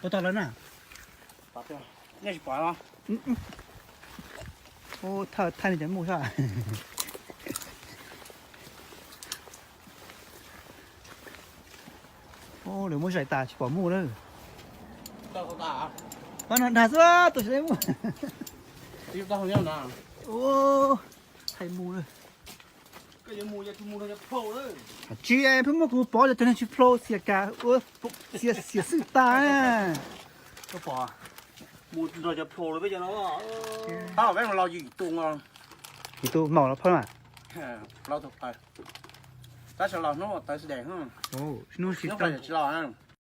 ตัวต่อแล้วน่ะ ตัดเดียวนี่สิปล่อยเหรอ โอ้ท่านจะมูใช่โอ้เดี๋ยวมูใส่ตาชิบะมูเลย ตาเขาตา มันด่าซะตัวใส่มู ที่ตาเขาเนี่ยนะ โอ้ไทยมูเลย ก็ยังมูเราจะโผล่เลย จีไอเพิ่งมากูปอจะทำชิโปรเสียกาโอ้เสียสื่อตา ก็พอมูเราจะโผล่เลยไม่ใช่เนาะถ้าแม่งเราอยู่ตรงเรา กี่ตัวเมาแล้วพ่อมา เราถูกไปถ้าฉลาดเนาะตาแสดงฮะ โอ้ชิโนชิ น้อง ตา ไปฉลาดฮะ